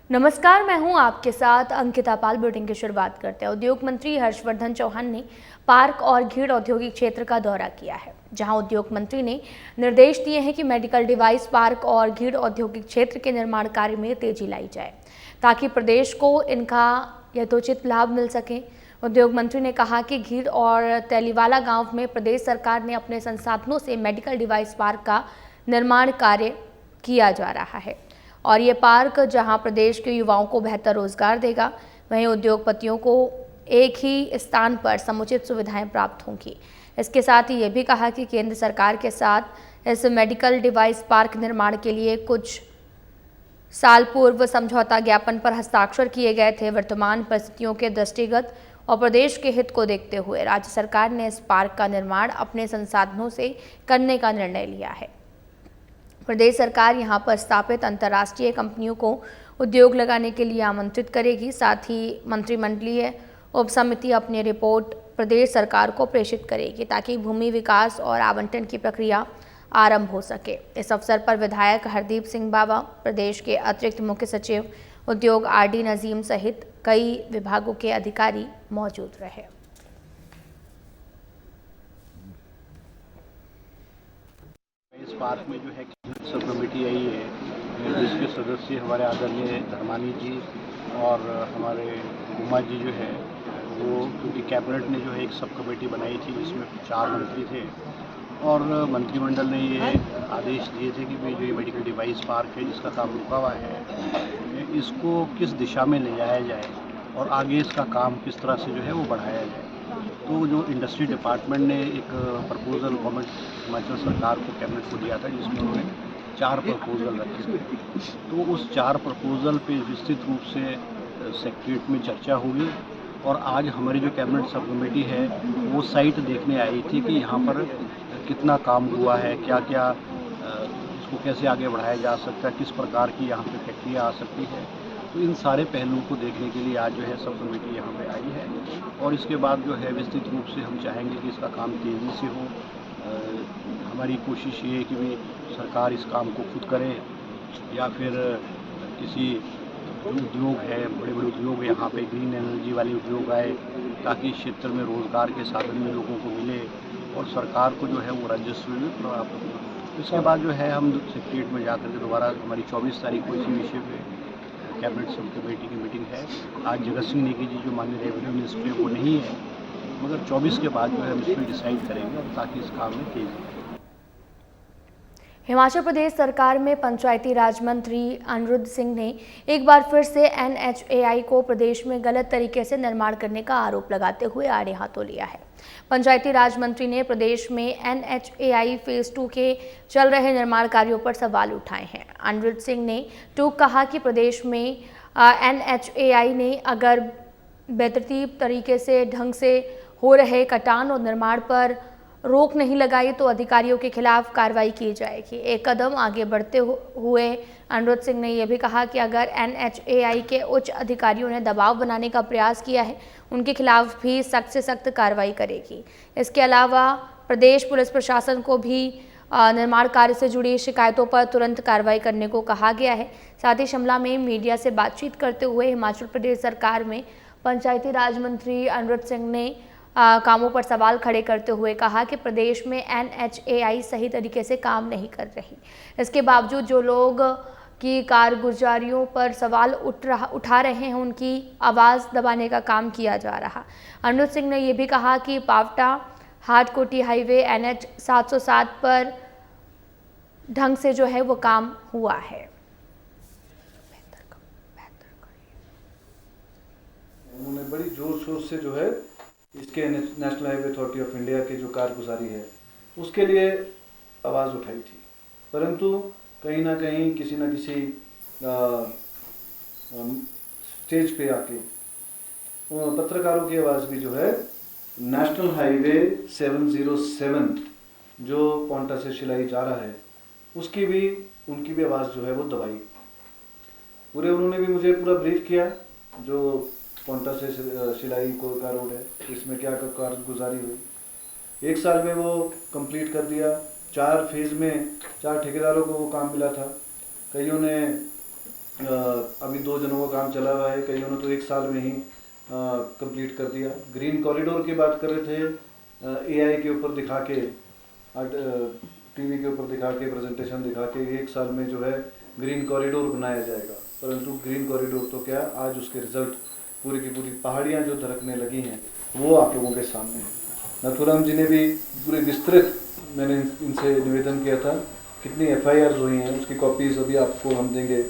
नमस्कार, मैं हूं आपके साथ अंकिता पाल। बुलेटिन की शुरुआत करते हैं। उद्योग मंत्री हर्षवर्धन चौहान ने पार्क और घीड़ औद्योगिक क्षेत्र का दौरा किया है, जहां उद्योग मंत्री ने निर्देश दिए हैं कि मेडिकल डिवाइस पार्क और घीड़ औद्योगिक क्षेत्र के निर्माण कार्य में तेजी लाई जाए, ताकि प्रदेश को इनका यथोचित लाभ मिल सके। उद्योग मंत्री ने कहा कि घीड़ और तेलीवाला गांव में प्रदेश सरकार ने अपने संसाधनों से मेडिकल डिवाइस पार्क का निर्माण कार्य किया जा रहा है और ये पार्क जहां प्रदेश के युवाओं को बेहतर रोजगार देगा, वहीं उद्योगपतियों को एक ही स्थान पर समुचित सुविधाएं प्राप्त होंगी। इसके साथ ही ये भी कहा कि केंद्र सरकार के साथ इस मेडिकल डिवाइस पार्क निर्माण के लिए कुछ साल पूर्व समझौता ज्ञापन पर हस्ताक्षर किए गए थे। वर्तमान परिस्थितियों के दृष्टिगत और प्रदेश के हित को देखते हुए राज्य सरकार ने इस पार्क का निर्माण अपने संसाधनों से करने का निर्णय लिया है। प्रदेश सरकार यहां पर स्थापित अंतर्राष्ट्रीय कंपनियों को उद्योग लगाने के लिए आमंत्रित करेगी। साथ ही मंत्रिमंडलीय उपसमिति अपनी रिपोर्ट प्रदेश सरकार को प्रेषित करेगी, ताकि भूमि विकास और आवंटन की प्रक्रिया आरंभ हो सके। इस अवसर पर विधायक हरदीप सिंह बाबा, प्रदेश के अतिरिक्त मुख्य सचिव उद्योग RD नजीम सहित कई विभागों के अधिकारी मौजूद रहे। इस पार्क में जो है सब कमेटी आई है, जिसके सदस्य हमारे आदरणीय धर्मानी जी और हमारे उमा जी जो है वो, क्योंकि कैबिनेट ने जो है एक सब कमेटी बनाई थी जिसमें 4 मंत्री थे और मंत्रिमंडल ने ये आदेश दिए थे कि भाई जो ये मेडिकल डिवाइस पार्क है जिसका काम रुका हुआ है, इसको किस दिशा में ले जाया जाए और आगे इसका काम किस तरह से जो है वो बढ़ाया जाए। तो जो इंडस्ट्री डिपार्टमेंट ने एक प्रपोजल गवर्नमेंट हिमाचल सरकार को कैबिनेट को दिया था, जिसमें उन्होंने 4 प्रपोजल रखे थे। तो उस 4 प्रपोजल पे विस्तृत रूप से सेक्रेटरीट में चर्चा हुई और आज हमारी जो कैबिनेट सब कमेटी है वो साइट देखने आई थी कि यहाँ पर कितना काम हुआ है, क्या क्या इसको कैसे आगे बढ़ाया जा सकता है, किस प्रकार की यहाँ पे फैक्ट्रियाँ आ सकती है। तो इन सारे पहलुओं को देखने के लिए आज जो है सब कमेटी यहाँ पे आई है और इसके बाद जो है विस्तृत रूप से हम चाहेंगे कि इसका काम तेज़ी से हो। हमारी कोशिश ये है कि भाई सरकार इस काम को खुद करे या फिर किसी जो उद्योग है, बड़े बड़े उद्योग यहाँ पे ग्रीन एनर्जी वाले उद्योग आए, ताकि क्षेत्र में रोज़गार के साधन भी लोगों को मिले और सरकार को जो है वो राजस्व भी प्राप्त हो। इसके बाद जो है हम सेक्रेटरीट में जाकर के दोबारा हमारी 24 तारीख को इसी विषय पे कैबिनेट सब कमेटी की मीटिंग है। आज जगत सिंह नेगी जी जो माननीय रेवेन्यू मिनिस्टर है वो नहीं है, मगर 24 के बाद जो है हम इसमें डिसाइड करेंगे और ताकि इस काम में तेज़ी। हिमाचल प्रदेश सरकार में पंचायती राज मंत्री अनिरुद्ध सिंह ने एक बार फिर से NHAI को प्रदेश में गलत तरीके से निर्माण करने का आरोप लगाते हुए आड़े हाथों लिया है। पंचायती राज मंत्री ने प्रदेश में NHAI फेज 2 के चल रहे निर्माण कार्यों पर सवाल उठाए हैं। अनिरुद्ध सिंह ने कहा कि प्रदेश में NHAI ने अगर बेतरतीब तरीके से ढंग से हो रहे कटान और निर्माण पर रोक नहीं लगाई तो अधिकारियों के खिलाफ कार्रवाई की जाएगी। एक कदम आगे बढ़ते हुए अनिरुद्ध सिंह ने यह भी कहा कि अगर NHAI के उच्च अधिकारियों ने दबाव बनाने का प्रयास किया है, उनके खिलाफ भी सख्त से सख्त कार्रवाई करेगी। इसके अलावा प्रदेश पुलिस प्रशासन को भी निर्माण कार्य से जुड़ी शिकायतों पर तुरंत कार्रवाई करने को कहा गया है। साथ ही शिमला में मीडिया से बातचीत करते हुए हिमाचल प्रदेश सरकार में पंचायती राज मंत्री अनिरुद्ध सिंह ने कामों पर सवाल खड़े करते हुए कहा कि प्रदेश में NHAI सही तरीके से काम नहीं कर रही। इसके बावजूद जो लोग की कारगुजारियों पर सवाल उठा रहे हैं, उनकी आवाज़ दबाने का काम किया जा रहा। अनिरुद्ध सिंह ने यह भी कहा कि पावटा हाटकोटी हाईवे NH 707 पर ढंग से जो है वो काम हुआ है। उन्होंने बड़ी जोर शोर से जो है इसके national highway authority of India की जो कारगुजारी है उसके लिए आवाज़ उठाई थी, परंतु कहीं ना कहीं किसी न किसी स्टेज पे आके पत्रकारों की आवाज़ भी जो है नेशनल हाईवे 707 जो पोंटा से शिलाई जा रहा है उनकी भी आवाज़ जो है वो दबाई। उन्होंने भी मुझे पूरा ब्रीफ किया जो पोंटा से शिलाई का रोड है, इसमें क्या कारगुजारी हुई। 1 साल में वो कंप्लीट कर दिया। 4 फेज़ में 4 ठेकेदारों को वो काम मिला था। कईयों ने अभी 2 जनों का काम चला हुआ है, कईयों ने तो 1 साल में ही कंप्लीट कर दिया। ग्रीन कॉरिडोर की बात कर रहे थे, एआई के ऊपर दिखा के, टीवी के ऊपर दिखा के, प्रेजेंटेशन दिखा के 1 साल में जो है ग्रीन कॉरिडोर बनाया जाएगा। परंतु ग्रीन कॉरिडोर तो क्या, आज उसके रिजल्ट पूरी की पूरी पहाड़ियाँ जो दरकने लगी हैं वो आप लोगों के सामने है। नथुराम जी ने भी पूरे विस्तृत, मैंने इनसे निवेदन किया था, कितनी एफआईआर हुई हैं उसकी कॉपीज अभी आपको हम देंगे।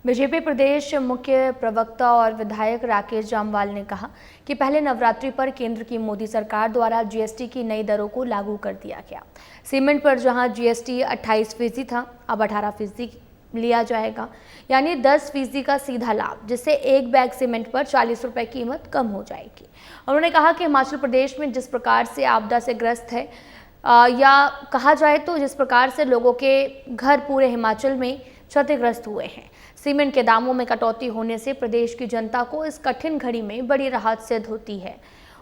बीजेपी प्रदेश मुख्य प्रवक्ता और विधायक राकेश जामवाल ने कहा कि पहले नवरात्रि पर केंद्र की मोदी सरकार द्वारा जीएसटी की नई दरों को लागू कर दिया गया। सीमेंट पर जहां जीएसटी 28% था, अब 18% लिया जाएगा, यानी 10% का सीधा लाभ, जिससे एक बैग सीमेंट पर 40 रुपए कीमत कम हो जाएगी। उन्होंने कहा कि हिमाचल प्रदेश में जिस प्रकार से आपदा से ग्रस्त है, या कहा जाए तो जिस प्रकार से लोगों के घर पूरे हिमाचल में क्षतिग्रस्त हुए हैं, सीमेंट के दामों में कटौती होने से प्रदेश की जनता को इस कठिन घड़ी में बड़ी राहत सिद्ध होती है।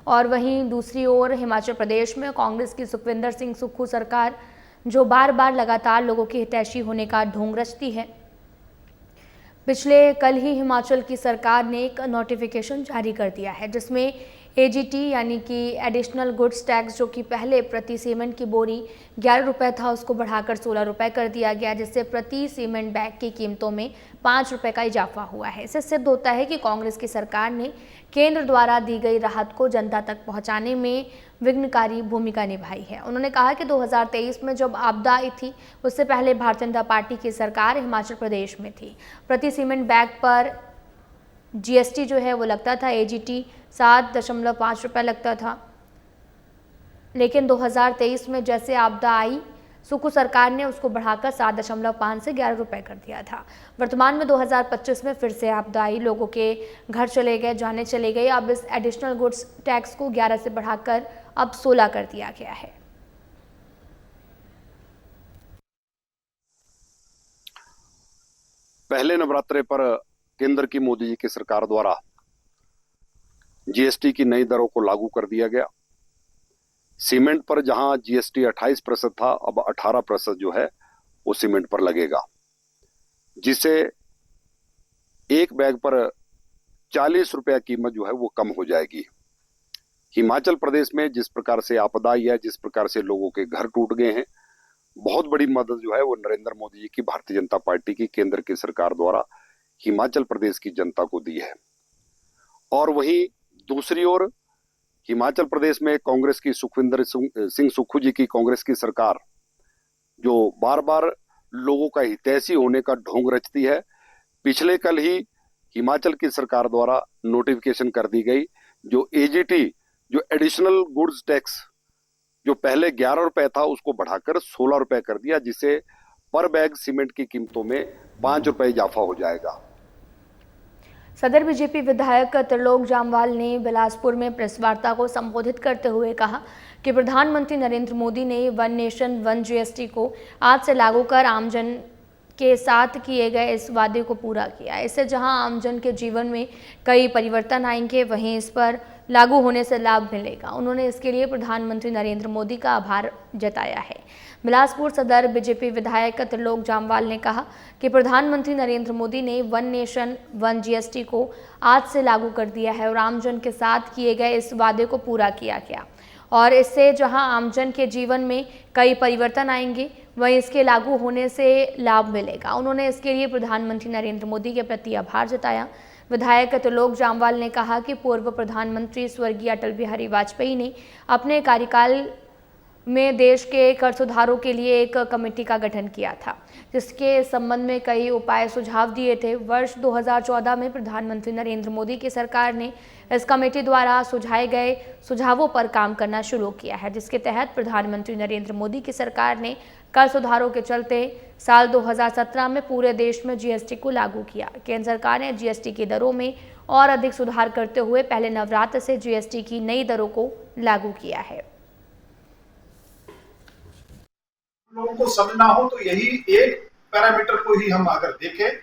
और वहीं दूसरी ओर हिमाचल प्रदेश में कांग्रेस की सुखविंदर सिंह सुक्खू सरकार, जो बार बार लगातार लोगों की हितैषी होने का ढोंग रचती है। पिछले कल ही हिमाचल की सरकार ने एक नोटिफिकेशन जारी कर दिया है, जिसमें एजीटी यानी कि एडिशनल गुड्स टैक्स, जो कि पहले प्रति सीमेंट की बोरी 11 रुपये था, उसको बढ़ाकर 16 रुपये कर दिया गया, जिससे प्रति सीमेंट बैग की कीमतों में 5 रुपये का इजाफा हुआ है। इससे सिद्ध होता है कि कांग्रेस की सरकार ने केंद्र द्वारा दी गई राहत को जनता तक पहुंचाने में विघ्नकारी भूमिका निभाई है। उन्होंने कहा कि 2023 में जब आपदा आई थी, उससे पहले भारतीय जनता पार्टी की सरकार हिमाचल प्रदेश में थी। प्रति सीमेंट बैग पर जीएसटी जो है वो लगता था, एजीटी 7.5 रुपये लगता था, लेकिन 2023 में जैसे आपदा आई, सुक्खू सरकार ने उसको बढ़ाकर 7.5 से 11 रुपये कर दिया था। वर्तमान में 2025 में फिर से आपदा आई, लोगों के घर चले गए, जाने चले गए। अब इस एडिशनल गुड्स टैक्स को 11 से बढ़ाकर अब 16 कर दिया गया है। पहले नवरात्रे पर केंद्र की मोदी जी की सरकार द्वारा जीएसटी की नई दरों को लागू कर दिया गया। सीमेंट पर जहां जीएसटी 28% था, अब 18% जो है वो सीमेंट पर लगेगा, जिससे एक बैग पर 40 रुपया कीमत जो है वो कम हो जाएगी। हिमाचल प्रदेश में जिस प्रकार से आपदा आई है, जिस प्रकार से लोगों के घर टूट गए हैं, बहुत बड़ी मदद जो है वो नरेंद्र मोदी जी की भारतीय जनता पार्टी की केंद्र की सरकार द्वारा हिमाचल प्रदेश की जनता को दी है। और वहीं दूसरी ओर हिमाचल प्रदेश में कांग्रेस की सुखविंदर सिंह सुक्खू जी की कांग्रेस की सरकार, जो बार बार लोगों का हितैषी होने का ढोंग रचती है। पिछले कल ही हिमाचल की सरकार द्वारा नोटिफिकेशन कर दी गई, जो एजीटी, जो एडिशनल गुड्स टैक्स, जो पहले 11 रुपए था, उसको बढ़ाकर 16 रुपए कर दिया, जिससे पर बैग सीमेंट की कीमतों में 5 रुपए इजाफा हो जाएगा। सदर बीजेपी विधायक त्रिलोक जामवाल ने बिलासपुर में प्रेस वार्ता को संबोधित करते हुए कहा कि प्रधानमंत्री नरेंद्र मोदी ने वन नेशन वन जीएसटी को आज से लागू कर आमजन के साथ किए गए इस वादे को पूरा किया। इससे जहां आमजन के जीवन में कई परिवर्तन आएंगे, वहीं इस पर लागू होने से लाभ मिलेगा। उन्होंने इसके लिए प्रधानमंत्री नरेंद्र मोदी का आभार जताया है। बिलासपुर सदर बीजेपी विधायक त्रिलोक जामवाल ने कहा कि प्रधानमंत्री नरेंद्र मोदी ने वन नेशन वन जीएसटी को आज से लागू कर दिया है और आमजन के साथ किए गए इस वादे को पूरा किया गया, और इससे जहां आमजन के जीवन में कई परिवर्तन आएंगे, वहीं इसके लागू होने से लाभ मिलेगा। उन्होंने इसके लिए प्रधानमंत्री नरेंद्र मोदी के प्रति आभार जताया। विधायक त्रिलोक जामवाल ने कहा कि पूर्व प्रधानमंत्री स्वर्गीय अटल बिहारी वाजपेयी ने अपने कार्यकाल में देश के कर सुधारों के लिए एक कमेटी का गठन किया था, जिसके संबंध में कई उपाय सुझाव दिए थे। वर्ष 2014 में प्रधानमंत्री नरेंद्र मोदी की सरकार ने इस कमेटी द्वारा सुझाए गए सुझावों पर काम करना शुरू किया है, जिसके तहत प्रधानमंत्री नरेंद्र मोदी की सरकार ने कर सुधारों के चलते साल 2017 में पूरे देश में जीएसटी को लागू किया। केंद्र सरकार ने जीएसटी की दरों में और अधिक सुधार करते हुए पहले नवरात्र से जीएसटी की नई दरों को लागू किया है। लोगों को समझना हो तो यही एक पैरामीटर को ही हम अगर देखें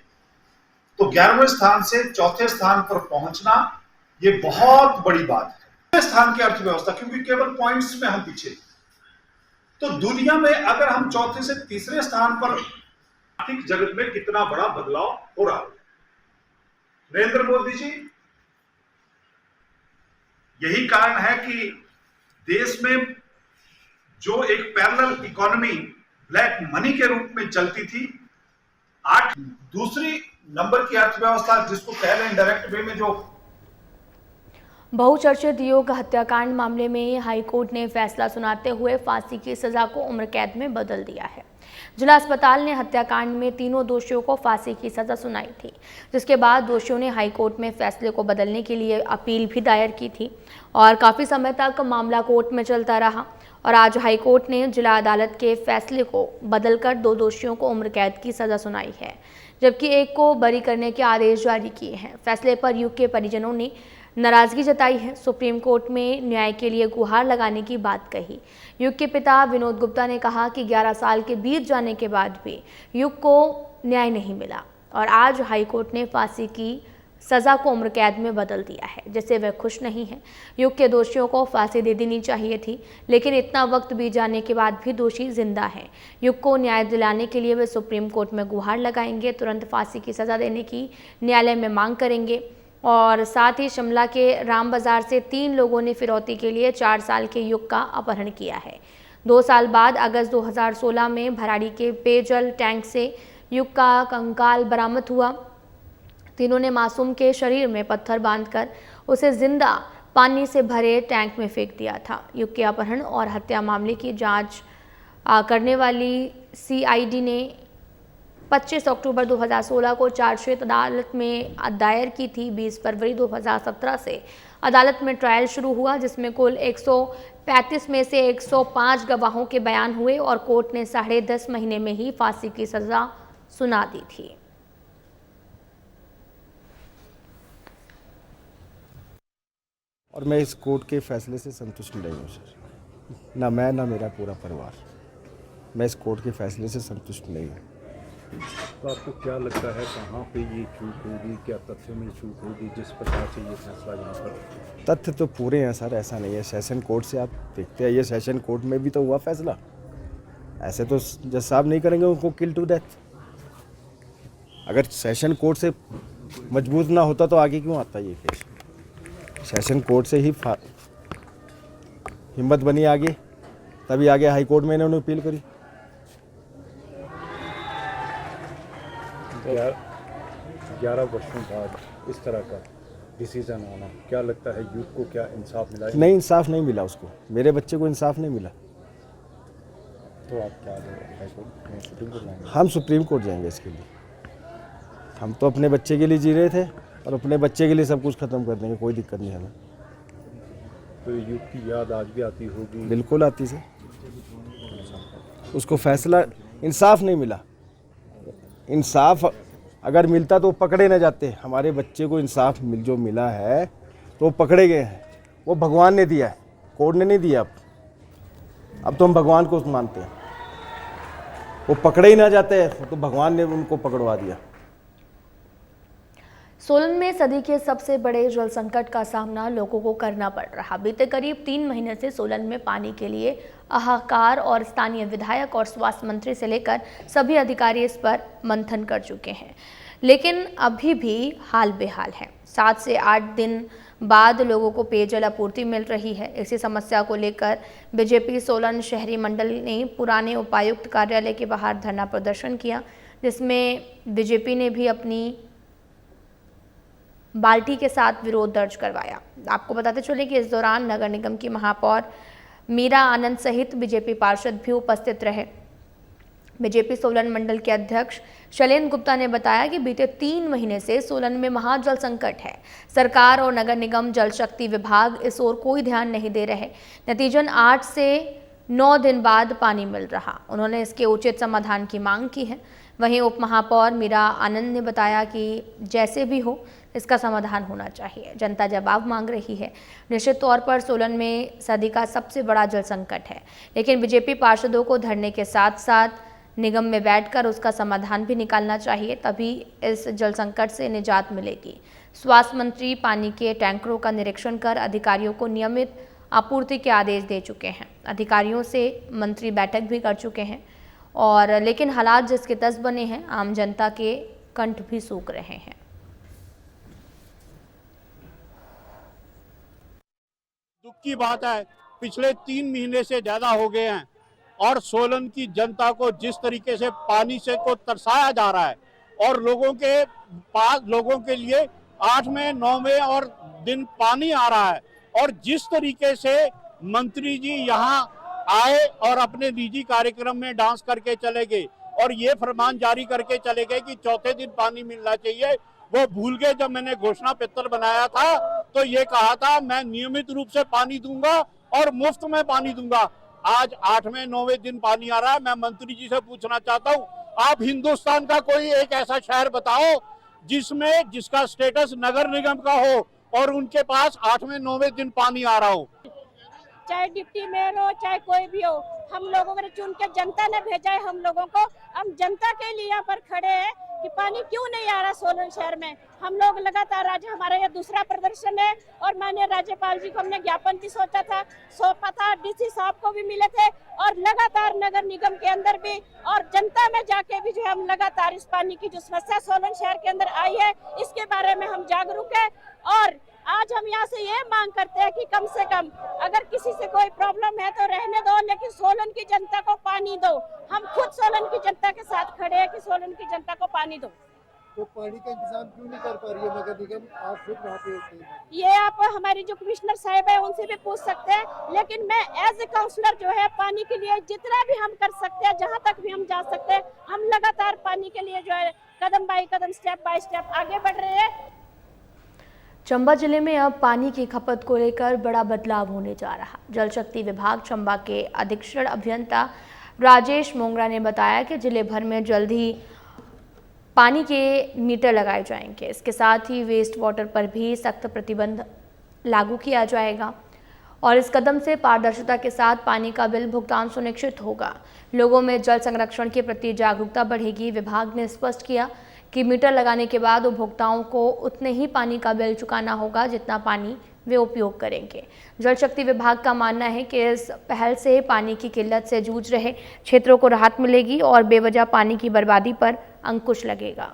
तो 11वें स्थान से चौथे स्थान पर पहुंचना ये बहुत बड़ी बात है। स्थान की अर्थव्यवस्था, क्योंकि केवल पॉइंट्स में हम पीछे, तो दुनिया में अगर हम चौथे से तीसरे स्थान पर आर्थिक जगत में कितना बड़ा बदलाव हो रहा है। नरेंद्र मोदी जी, यही कारण है कि देश में जो एक पैरेलल इकोनॉमी ब्लैक मनी के रूप में चलती थी, आज दूसरी नंबर की अर्थव्यवस्था जिसको कह रहे हैं डायरेक्ट वे में जो बहुचर्चित योग हत्याकांड मामले में हाईकोर्ट ने फैसला सुनाते हुए फांसी की सजा को उम्र कैद में बदल दिया है। जिला अस्पताल ने हत्याकांड में तीनों दोषियों को फांसी की सजा सुनाई थी, जिसके बाद दोषियों ने हाईकोर्ट में फैसले को बदलने के लिए अपील भी दायर की थी और काफ़ी समय तक मामला कोर्ट में चलता रहा और आज हाईकोर्ट ने जिला अदालत के फैसले को बदलकर 2 दोषियों को उम्र कैद की सजा सुनाई है, जबकि एक को बरी करने के आदेश जारी किए हैं। फैसले पर युग के परिजनों ने नाराजगी जताई है। सुप्रीम कोर्ट में न्याय के लिए गुहार लगाने की बात कही। युग के पिता विनोद गुप्ता ने कहा कि 11 साल के बीत जाने के बाद भी युग को न्याय नहीं मिला और आज हाईकोर्ट ने फांसी की सजा को उम्र कैद में बदल दिया है, जिससे वह खुश नहीं है। युग के दोषियों को फांसी दे देनी चाहिए थी, लेकिन इतना वक्त बीत जाने के बाद भी दोषी जिंदा है। युग को न्याय दिलाने के लिए वे सुप्रीम कोर्ट में गुहार लगाएंगे, तुरंत फांसी की सजा देने की न्यायालय में मांग करेंगे। और साथ ही शिमला के राम बाजार से 3 लोगों ने फिरौती के लिए 4 साल के युग का अपहरण किया है। 2 साल बाद अगस्त 2016 में भराड़ी के पेयजल टैंक से युग का कंकाल बरामद हुआ। तीनों ने मासूम के शरीर में पत्थर बांधकर उसे जिंदा पानी से भरे टैंक में फेंक दिया था। युग के अपहरण और हत्या मामले की जांच करने वाली CID ने 25 अक्टूबर 2016 को चार्जशीट अदालत में दायर की थी। 20 फरवरी 2017 से अदालत में ट्रायल शुरू हुआ, जिसमें कुल 135 में से 105 गवाहों के बयान हुए और कोर्ट ने 10.5 महीने में ही फांसी की सजा सुना दी थी। और मैं इस कोर्ट के फैसले से संतुष्ट नहीं हूँ सर, ना मैं ना मेरा पूरा परिवार। मैं इस कोर्ट के फैसले से संतुष्ट नहीं हूँ। तो आपको क्या लगता है कहाँ पे ये चूक होगी, क्या तथ्य में चूक होगी जिस प्रकार से ये फैसला यहाँ पर? तथ्य तो पूरे हैं सर, ऐसा नहीं है। सेशन कोर्ट से आप देखते हैं, ये सेशन कोर्ट में भी तो हुआ फैसला। ऐसे तो जज साहब नहीं करेंगे उनको किल टू डेथ। अगर सेशन कोर्ट से मजबूत ना होता तो आगे क्यों आता ये केस? सेशन कोर्ट से ही हिम्मत बनी आगे, तभी आगे हाई कोर्ट में इन्होंने अपील करी। 11 वर्षों बाद इस तरह का डिसीजन आना, क्या लगता है युग को क्या इंसाफ मिला? नहीं, इंसाफ नहीं मिला उसको, मेरे बच्चे को इंसाफ नहीं मिला। तो आप क्या सुप्रीम कोर्ट जाएंगे? हम सुप्रीम कोर्ट जाएंगे इसके लिए। हम तो अपने बच्चे के लिए जी रहे थे और अपने बच्चे के लिए सब कुछ खत्म कर देंगे, कोई दिक्कत नहीं हमें। तो युग की याद आज भी आती होगी? बिल्कुल आती से। उसको फैसला इंसाफ नहीं मिला। इंसाफ अगर मिलता तो पकड़े न जाते। हमारे बच्चे को इंसाफ जो मिला है तो वो पकड़े गए हैं। वो भगवान ने दिया है, कोर्ट ने नहीं दिया। अब तो हम भगवान को मानते हैं। वो पकड़े ही ना जाते तो भगवान ने उनको पकड़वा दिया। सोलन में सदी के सबसे बड़े जल संकट का सामना लोगों को करना पड़ रहा। बीते करीब 3 महीने से सोलन में पानी के लिए हाहाकार और स्थानीय विधायक और स्वास्थ्य मंत्री से लेकर सभी अधिकारी इस पर मंथन कर चुके हैं, लेकिन अभी भी हाल बेहाल है। 7 से 8 दिन बाद लोगों को पेयजल आपूर्ति मिल रही है। इसी समस्या को लेकर बीजेपी सोलन शहरी मंडल ने पुराने उपायुक्त कार्यालय के बाहर धरना प्रदर्शन किया, जिसमें बीजेपी ने भी अपनी बाल्टी के साथ विरोध दर्ज करवाया। आपको बताते चले कि इस दौरान नगर निगम की महापौर मीरा आनंद सहित बीजेपी पार्षद भी उपस्थित रहे। बीजेपी सोलन मंडल के अध्यक्ष शैलेंद्र गुप्ता ने बताया कि बीते 3 महीने से सोलन में महाजल संकट है। सरकार और नगर निगम जल शक्ति विभाग इस ओर कोई ध्यान नहीं दे रहे। नतीजन 8 से 9 दिन बाद पानी मिल रहा। उन्होंने इसके उचित समाधान की मांग की है। वहीं उप महापौर मीरा आनंद ने बताया कि जैसे भी हो इसका समाधान होना चाहिए। जनता जवाब मांग रही है। निश्चित तौर पर सोलन में सदी का सबसे बड़ा जल संकट है, लेकिन बीजेपी पार्षदों को धरने के साथ साथ निगम में बैठकर उसका समाधान भी निकालना चाहिए, तभी इस जल संकट से निजात मिलेगी। स्वास्थ्य मंत्री पानी के टैंकरों का निरीक्षण कर अधिकारियों को नियमित आपूर्ति के आदेश दे चुके हैं। अधिकारियों से मंत्री बैठक भी कर चुके हैं। और लेकिन हालात जिसके तस बने हैं, आम जनता के कंठ भी सूख रहे हैं। दुख की बात है, पिछले 3 महीने से ज्यादा हो गए हैं और सोलन की जनता को जिस तरीके से पानी से को तरसाया जा रहा है और लोगों के लिए 8वें 9वें और दिन पानी आ रहा है, और जिस तरीके से मंत्री जी यहाँ आए और अपने निजी कार्यक्रम में डांस करके चले गए और ये फरमान जारी करके चले गए कि चौथे दिन पानी मिलना चाहिए, वो भूल गए। जब मैंने घोषणा पत्र बनाया था तो ये कहा था मैं नियमित रूप से पानी दूंगा और मुफ्त में पानी दूंगा। आज 8वें 9वें दिन पानी आ रहा है। मैं मंत्री जी से पूछना चाहता हूँ, आप हिंदुस्तान का कोई एक ऐसा शहर बताओ जिसका स्टेटस नगर निगम का हो और उनके पास 8वें 9वें दिन पानी आ रहा हो। चाहे डिप्टी मेयर हो, चाहे कोई भी हो, हम लोगों ने चुन के जनता ने भेजा है हम लोगों को। हम जनता के लिए यहाँ पर खड़े हैं कि पानी क्यों नहीं आ रहा सोलन शहर में। हम लोग लगातार, आज हमारा यह दूसरा प्रदर्शन है और माननीय राज्यपाल जी को हमने ज्ञापन भी सौंपा था, डीसी साहब को भी मिले थे और लगातार नगर निगम के अंदर भी और जनता में जाके भी जो हम लगातार इस पानी की जो समस्या सोलन शहर के अंदर आई है इसके बारे में हम जागरूक है। और आज हम यहाँ से ये मांग करते हैं कि कम से कम अगर किसी से कोई प्रॉब्लम है तो रहने दो, लेकिन सोलन की जनता को पानी दो। हम खुद सोलन की जनता के साथ खड़े हैं कि सोलन की जनता को पानी दो। तो पानी का इंतजाम क्यों नहीं कर पा रही है नगर निगम? आप खुद वहाँ पे होते हैं। ये आप हमारी जो कमिश्नर साहब है उनसे भी पूछ सकते हैं, लेकिन मैं एज ए काउंसलर जो है पानी के लिए जितना भी हम कर सकते हैं, जहाँ तक भी हम जा सकते हैं, हम लगातार पानी के लिए जो है कदम बाई कदम, स्टेप बाय स्टेप आगे बढ़ रहे हैं। चंबा जिले में अब पानी की खपत को लेकर बड़ा बदलाव होने जा रहा। जल शक्ति विभाग चंबा के अधीक्षण अभियंता राजेश मोंगरा ने बताया कि जिले भर में जल्द ही पानी के मीटर लगाए जाएंगे। इसके साथ ही वेस्ट वाटर पर भी सख्त प्रतिबंध लागू किया जाएगा और इस कदम से पारदर्शिता के साथ पानी का बिल भुगतान सुनिश्चित होगा। लोगों में जल संरक्षण के प्रति जागरूकता बढ़ेगी। विभाग ने स्पष्ट किया कि मीटर लगाने के बाद उपभोक्ताओं को उतने ही पानी का बिल चुकाना होगा जितना पानी वे उपयोग करेंगे। जल शक्ति विभाग का मानना है कि इस पहल से पानी की किल्लत से जूझ रहे क्षेत्रों को राहत मिलेगी और बेवजह पानी की बर्बादी पर अंकुश लगेगा।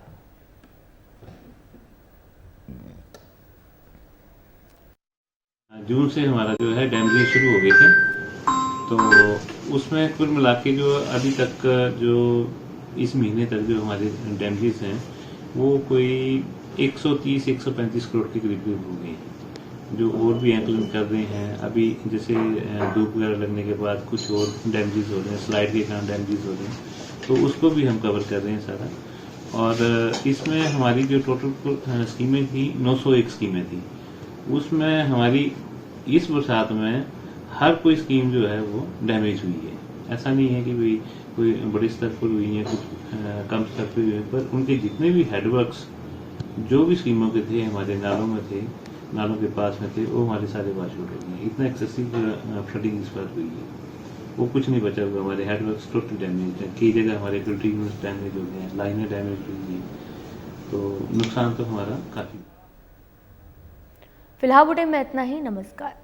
जून से हमारा जो है डैमेज शुरू हो गए थे, तो उसमें कुल मिला के जो अभी तक जो इस महीने तक जो हमारे डैमेजेस हैं वो कोई 130-135 करोड़ के करीब हो गए हैं, जो और भी आंकलन कर रहे हैं। अभी जैसे धूप वगैरह लगने के बाद कुछ और डैमेजेस हो रहे हैं, स्लाइड के कारण डैमेजेस हो रहे हैं, तो उसको भी हम कवर कर रहे हैं सारा। और इसमें हमारी जो टोटल स्कीमें थी 901 स्कीमें थी, उसमें हमारी इस बरसात में हर कोई स्कीम जो है वो डैमेज हुई है। ऐसा नहीं है कि भाई कोई बड़े स्तर पर हुई है, कुछ कम स्तर पर हुई है, पर उनके जितने भी हेडवर्क्स जो भी स्कीमों के थे हमारे नालों में थे, नालों के पास में थे, वो हमारे सारे वाश हो गए हैं। इतना एक्सेसिव फ्लडिंग इस बार हुई है, वो कुछ नहीं बचा हुआ। हमारे हेडवर्क्स टोटल डैमेज है, कई जगह हमारे ड्यूटी यूनिट्स डैमेज हो गए हैं, लाइनें डैमेज हुई हैं, तो नुकसान तो हमारा काफ़ी। फिलहाल बुलेटिन में इतना ही। नमस्कार।